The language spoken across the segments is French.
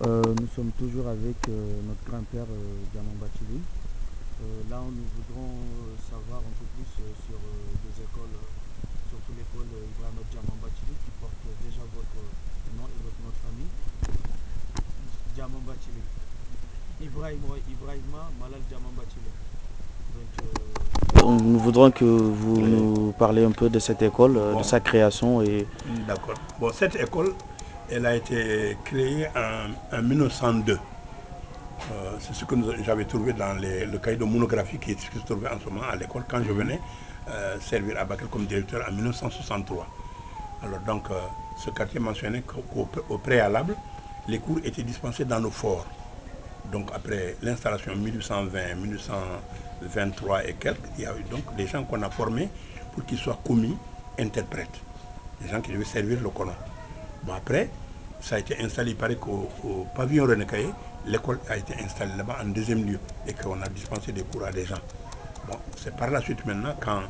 Nous sommes toujours avec notre grand-père Diamant Bathily. Là, nous voudrons savoir un peu plus sur les écoles, surtout l'école Ibrahim Diamant Bathily qui porte déjà votre nom et votre nom de famille. Diamant Bathily. Ibrahima Malal Diamant Bathily. Nous voudrons que vous Oui. nous parlez un peu de cette école, de Bon, sa création et d'accord. Bon, cette école, elle a été créée en 1902. C'est ce que j'avais trouvé dans le cahier de monographie qui se trouvait en ce moment à l'école quand je venais servir à Bakel comme directeur en 1963. Alors donc, ce quartier mentionnait qu'au préalable, les cours étaient dispensés dans le fort. Donc après l'installation 1820, 1823 et quelques, il y a eu donc des gens qu'on a formés pour qu'ils soient commis interprètes. Des gens qui devaient servir le colon. Bon après, ça a été installé, il paraît qu'au pavillon René Caillé, l'école a été installée là-bas en deuxième lieu et qu'on a dispensé des cours à des gens. Bon, c'est par la suite maintenant qu'en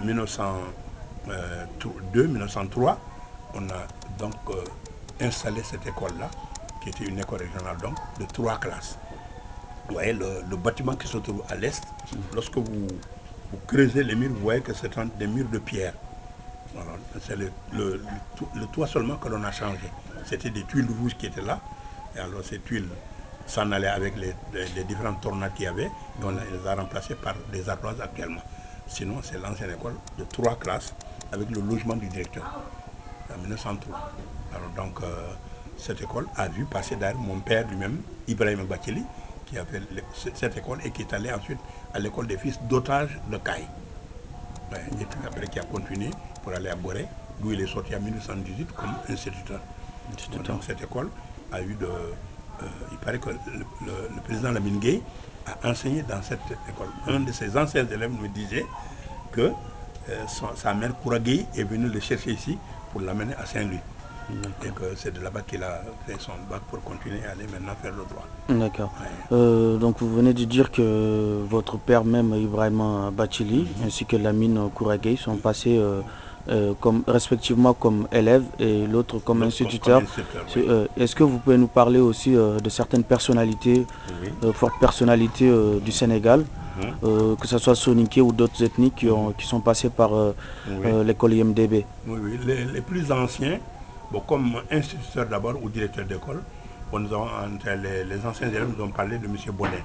1902, 1903, on a donc installé cette école-là, qui était une école régionale donc, de 3 classes. Vous voyez le bâtiment qui se trouve à l'est, lorsque vous creusez les murs, vous voyez que c'est des murs de pierre. Voilà, c'est le toit seulement que l'on a changé. C'était des tuiles rouges qui étaient là. Et alors ces tuiles s'en allaient avec les différentes tornades qu'il y avait. Et on les a remplacées par des ardoises actuellement. Sinon, c'est l'ancienne école de 3 classes avec le logement du directeur en 1903. Alors donc, cette école a vu passer d'ailleurs mon père lui-même, Ibrahim Bathily, qui a fait cette école et qui est allé ensuite à l'école des fils d'otages de Caille. Ouais, et puis après qui a continué pour aller à Boré, d'où il est sorti en 1918 comme instituteur. Bon, instituteur. donc cette école a eu de... il paraît que le président Lamine Gueye a enseigné dans cette école. Un de ses anciens élèves me disait que sa mère Koura Gueye est venue le chercher ici pour l'amener à Saint-Louis. Et que c'est de là-bas qu'il a fait son bac pour continuer à aller maintenant faire le droit. D'accord. Ouais. Donc vous venez de dire que votre père même, Ibrahim Bathily, ainsi que Lamine Kouragay, sont passés comme, respectivement comme élèves et l'autre comme L'autre comme instituteur. instituteur, oui. Est-ce que vous pouvez nous parler aussi de certaines personnalités, Oui. fortes personnalités du Sénégal, Mhm. que ce soit Soninké ou d'autres ethniques qui sont passés par Oui. l'école IMDB? Oui, oui. Les plus anciens, bon, comme instituteur d'abord ou directeur d'école, bon, nous avons, entre les anciens élèves nous ont parlé de M. Bonnet.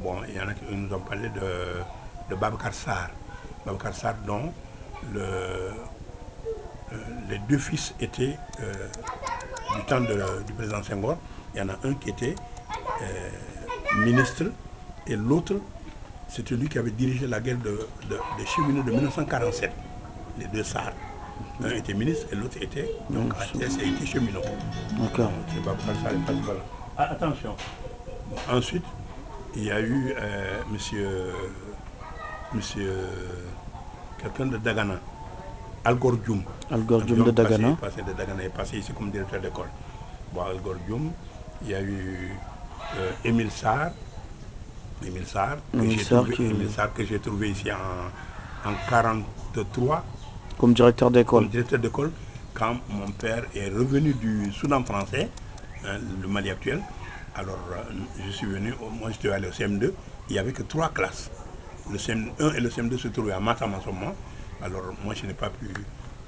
Bon, il y en a qui nous ont parlé de Babacar Sarr. Babacar Sarr, dont les deux fils étaient du temps du président Senghor. Il y en a un qui était ministre et l'autre, c'était lui qui avait dirigé la guerre des cheminots de 1947. Les deux Sarr. Un était ministre et l'autre était, donc à Thiès, il était cheminot. D'accord. Bon, c'est Babacar Sarr est principal. Ah, attention. Bon, ensuite, il y a eu monsieur quelqu'un de Dagana, Algor Djoum. Algor Dioum de Djoum Dagana. passé de Dagana est passé ici comme directeur d'école. Bon, Algor Djoum, il y a eu Émile Sarr, Emile Sarr Émile Sarr que j'ai trouvé ici en 43 comme directeur d'école. comme directeur d'école quand mon père est revenu du Soudan français, hein, le Mali actuel. Alors, je suis venu, moi j'étais allé au CM2, il n'y avait que 3 classes. Le CM1 et le CM2 se trouvaient à Matam en ce moment. Alors, moi je n'ai pas pu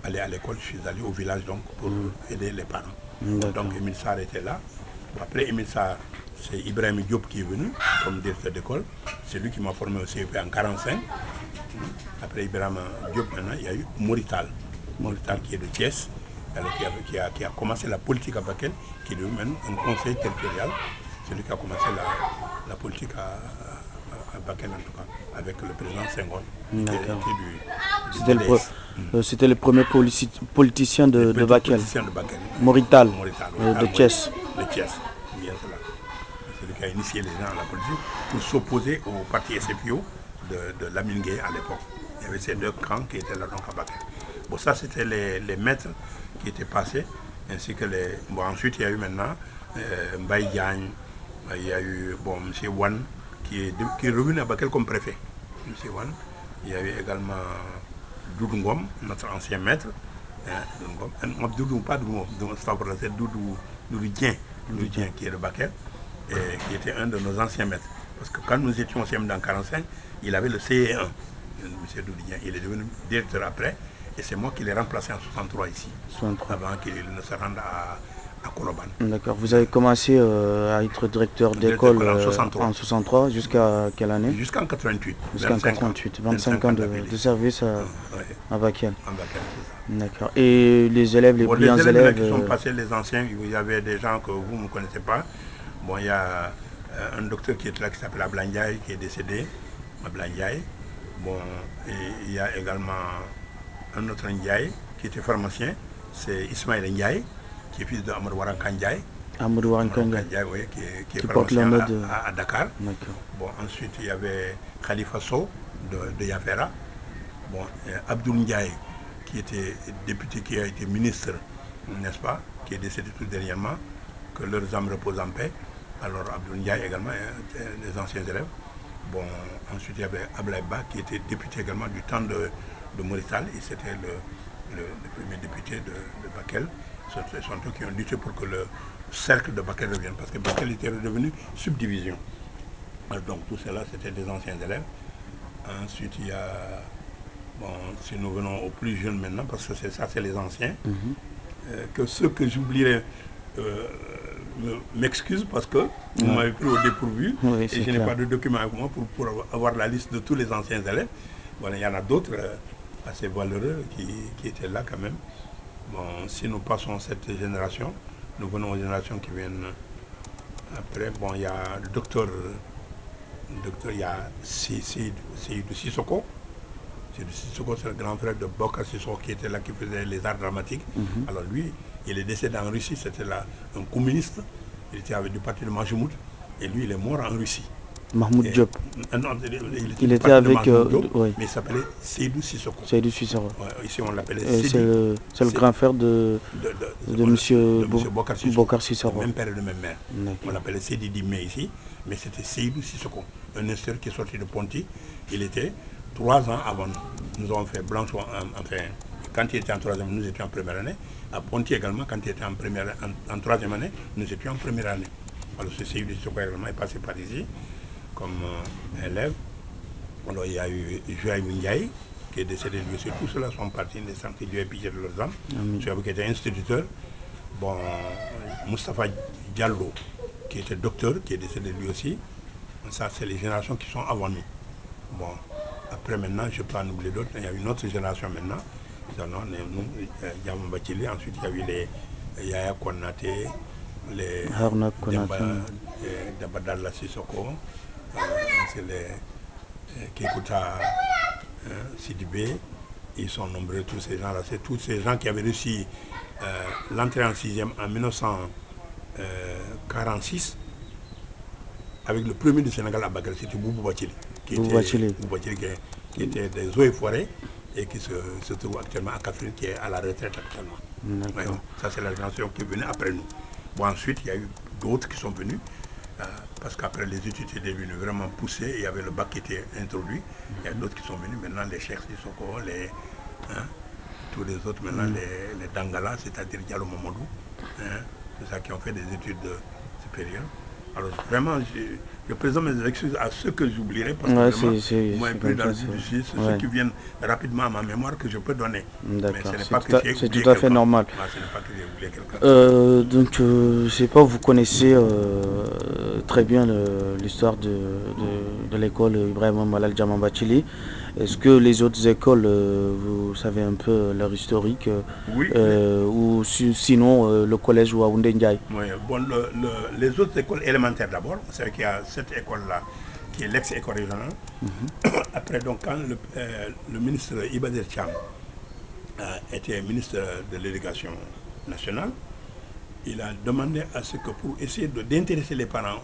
aller à l'école, je suis allé au village donc pour aider les parents. Bon, donc D'accord. Émile Sarr était là. Bon, après Émile Sarr, c'est Ibrahim Diop qui est venu comme directeur d'école. C'est lui qui m'a formé au CEP en 45. Après Ibrahim Diop, maintenant, il y a eu Morital. Morital qui est de Thiès, alors, qui a commencé la politique à Bakel, qui est devenu même un conseil territorial. C'est lui qui a commencé la politique à Bakel, en tout cas, avec le président Senghor, qui était D'accord. du C'était PDS. c'était le premier politicien Les de Bakel. politiciens de Bakel. Morital, Morital, oui, de oui, Thiès. de Thiès, bien cela. C'est lui qui a initié les gens à la politique pour s'opposer au parti SFIO de Lamine Gueye à l'époque. Il y avait ces deux camps qui étaient là donc à Bakel. Bon, ça c'était les maîtres qui étaient passés, ainsi que les... Bon, ensuite il y a eu maintenant Mbaye Diagne, il y a eu bon, M. Wan qui est revenu à Bakel comme préfet. M. Wan. Il y a eu également Doudou Ngom, notre ancien maître. Hein, Doudou Ngom. Doudou, pas Doudou Ngom, c'est Doudou Dien. Doudien, qui est de Bakel, et qui était un de nos anciens maîtres. Parce que quand nous étions au CM dans 45, il avait le CE1, M. Doudien. Il est devenu directeur après, et c'est moi qui l'ai remplacé en 63 ici, 63. avant qu'il ne se rende à Koloban. D'accord. Vous avez commencé à être directeur d'école en 63 jusqu'à quelle année? Jusqu'en 88. Jusqu'en 88. 25 ans de service à Bakel. D'accord. Et les élèves, les brillants élèves qui sont passés, les anciens, il y avait des gens que vous ne connaissez pas. Bon, il y a un docteur qui est là qui s'appelle Ablandiaï, qui est décédé. Ablandiaï. Bon, et il y a également un autre Ndiaye qui était pharmacien, c'est Ismaël Ndiaye, qui est fils de Amadou Waranka Ndiaye. Amadou Waranka Ndiaye, oui, qui est pharmacien à Dakar. Bon, ensuite, il y avait Khalifa Sow de Yafera. Bon, Abdoul Ndiaye, qui était député, qui a été ministre, n'est-ce pas, qui est décédé tout dernièrement, que leurs âmes reposent en paix. Alors Abdoul Ndiaye également, des anciens élèves. Bon, ensuite il y avait Ablaïba, qui était député également du temps de Maurital, et c'était le premier député de Bakel. Ce sont eux qui ont lutté pour que le cercle de Bakel revienne, parce que Bakel était redevenu subdivision. Donc tout cela, c'était des anciens élèves. Ensuite, il y a, bon, si nous venons aux plus jeunes maintenant, parce que ça, c'est les anciens, que ceux que j'oublierai m'excusent, parce que vous m'avez pris au dépourvu, et je n'ai pas de document avec moi pour avoir la liste de tous les anciens élèves. Bon, il y en a d'autres assez valeureux qui étaient là quand même. Bon, si nous passons cette génération, nous venons aux générations qui viennent après. Bon, il y a le docteur, il y a Seydou Sissoko. Seydou Sissoko, c'est le grand frère de Bokar Sissoko qui était là, qui faisait les arts dramatiques. Alors lui, il est décédé en Russie, c'était là un communiste. Il était avec du parti de Majmoud, et lui, il est mort en Russie. Mahmoud Diop. Non, il était avec. Diop, mais il s'appelait Seydou Sissoko. Seydou Sissoko. Ici, on l'appelait Seydou. C'est le grand frère de M. Bokar Sissoko. Même père et de même mère. On l'appelait Seydou Dimé ici, mais c'était Seydou Sissoko, un instituteur qui est sorti de Ponty. Il était 3 ans avant nous. Nous avons fait Blanchot, enfin, quand il était en 3e, nous étions en première année. À Ponty également, quand il était en 3e année, nous étions en première année. Alors ce Seydou Sissoko également est passé par ici comme élève. Alors il y a eu Joaïm Ndiaye, qui est décédé lui aussi. Tous ceux-là sont partis, des santé Dieu et pitié de leurs âmes. Joaïm qui était instituteur. Bon, Moustapha Diallo, qui était docteur, qui est décédé lui aussi. Ça, c'est les générations qui sont avant nous. Bon, après maintenant, je peux en oublier d'autres. Il y a une autre génération maintenant. Nous, Diamant Bachili. Ensuite, il y a eu les Yaya Konaté, les Dabadalla Sissoko, c'est les Kekuta Sidibé. Ils sont nombreux, tous ces gens-là. C'est tous ces gens qui avaient réussi l'entrée en 6e en 1946 avec le premier du Sénégal à Bakel, c'était Boubou Bachili, qui était des eaux et forêts et qui se trouve actuellement à Kafrine, qui est à la retraite actuellement. Ouais, ça, c'est la génération qui est venue après nous. Bon, ensuite, il y a eu d'autres qui sont venus, parce qu'après les études étaient devenues vraiment poussées, il y avait le bac qui était introduit. Il y a d'autres qui sont venus, maintenant les Cheikh Sissoko, tous les autres, maintenant les Dangala, c'est-à-dire Diallo Mamadou, c'est ça qui ont fait des études supérieures. Alors vraiment, je présente mes excuses à ceux que j'oublierai, parce que vraiment, moi, plus dans le c'est ceux qui viennent rapidement à ma mémoire que je peux donner. D'accord, c'est tout à fait normal. Ce n'est pas que j'ai oublié quelqu'un. Donc, je ne sais pas, vous connaissez très bien l'histoire de l'école Ibrahim Malal Diamant Bachili. Est-ce que les autres écoles, vous savez un peu leur historique? Oui. Ou sinon le collège Waoundé Ndiaye? Oui, bon, les autres écoles élémentaires d'abord, c'est qu'il y a cette école-là qui est l'ex-école régionale. Après, donc, quand le ministre Ibadir Cham était ministre de l'éducation nationale, il a demandé à ce que pour essayer d'intéresser les parents